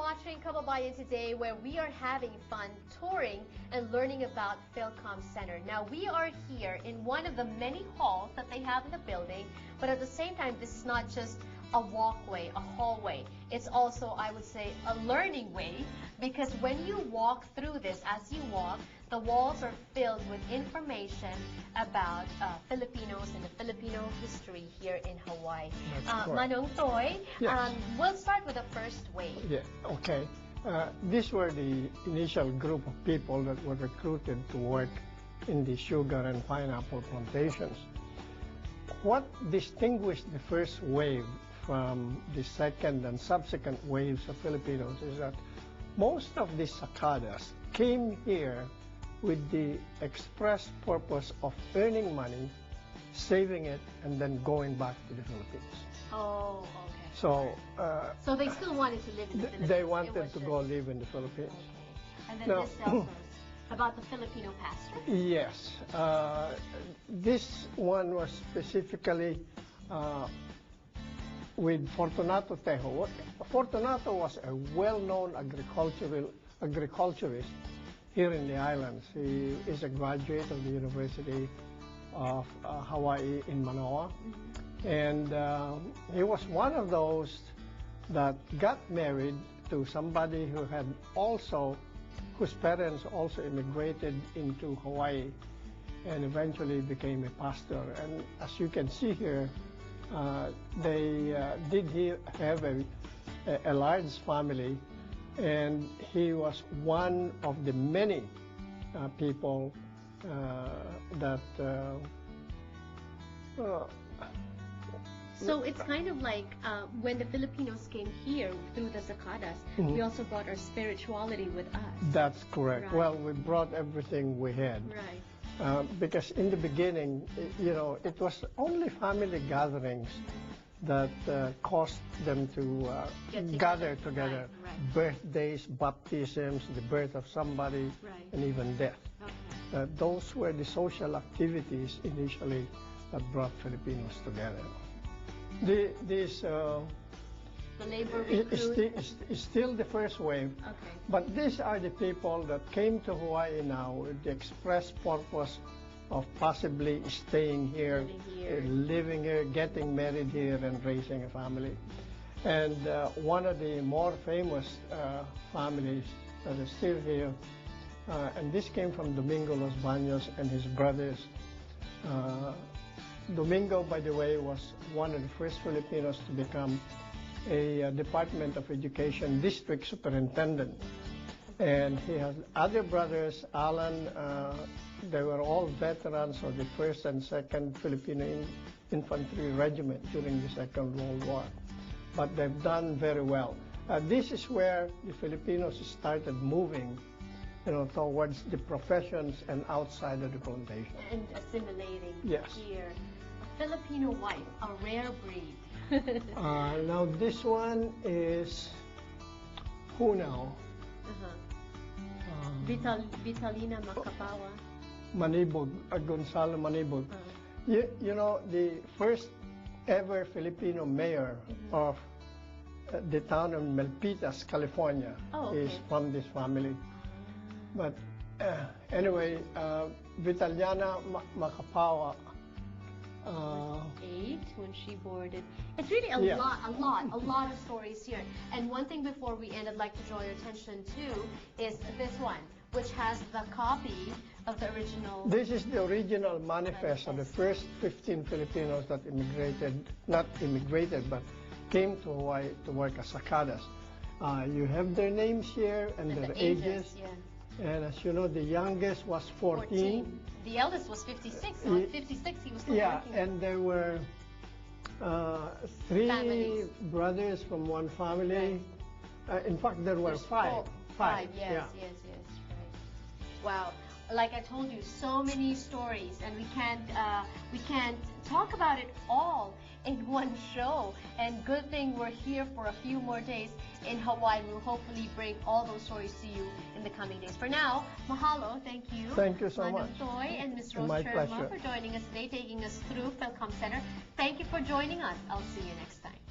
watching Kababayan today, where we are having fun touring and learning about Philcom Center. Now, we are here in one of the many halls that they have in the building, but at the same time, this is not just a walkway, a hallway. It's also, I would say, a learning way, because when you walk through this, as you walk, the walls are filled with information about Filipinos and the Filipino history here in Hawaii. Manong Toy, yes. We'll start with the first wave. Yeah, okay. These were the initial group of people that were recruited to work in the sugar and pineapple plantations. What distinguished the first wave from the second and subsequent waves of Filipinos is that most of the Sakadas came here with the express purpose of earning money, saving it, and then going back to the Philippines. Oh, okay. So they still wanted to live in the Philippines. They wanted to go live in the Philippines. Okay. And then this tells us about the Filipino pastor? Yes. This one was specifically with Fortunato Tejo. Fortunato was a well-known agriculturist here in the islands. He is a graduate of the University of Hawaii in Manoa. And he was one of those that got married to somebody who had also, whose parents also immigrated into Hawaii and eventually became a pastor. And as you can see here, they did have a large family, and he was one of the many people that so it's kind of like when the Filipinos came here through the Sakadas, we also brought our spirituality with us. That's correct. Right. Well, we brought everything we had. Right. Because in the beginning, it was only family gatherings that caused them to gather together. Right, right. Birthdays, baptisms, the birth of somebody, and even death. Okay. Those were the social activities initially that brought Filipinos together. The labor recruit is still the first wave, but these are the people that came to Hawaii now with the express purpose of possibly staying here, living here, getting married here, and raising a family. And one of the more famous families that is still here, and this came from Domingo Los Baños and his brothers. Domingo, by the way, was one of the first Filipinos to become a Department of Education district superintendent. And he has other brothers, Alan, they were all veterans of the 1st and 2nd Filipino Infantry Regiment during the Second World War. But they've done very well. This is where the Filipinos started moving, towards the professions and outside of the plantation. And assimilating yes. here. A Filipino wife, a rare breed. Now this one is who now? Vitalina Macapawa. Manibog, Gonzalo Manibog. You know, the first ever Filipino mayor of the town of Milpitas, California, is from this family. But anyway, Vitaliana Macapawa. 8 when she boarded. It's really a lot of stories here. And one thing before we end, I'd like to draw your attention to is this one, which has the copy of the original. This is the original manifest of the first 15 Filipinos that not immigrated, but came to Hawaii to work as Sakadas. You have their names here and their ages. Yeah. And as you know, the youngest was 14. The eldest was 56. So at 56, he was still working. And there were 3 families. brothers from one family. Right. In fact, there were 5. 5, yes, right. Wow. Like I told you, so many stories, and we can't talk about it all in one show. And good thing we're here for a few more days in Hawaii. We'll hopefully bring all those stories to you in the coming days. For now, mahalo, thank you. Thank you so much. Toy and Ms. Rose My Sherma pleasure. for joining us today, taking us through Philcom Center. Thank you for joining us. I'll see you next time.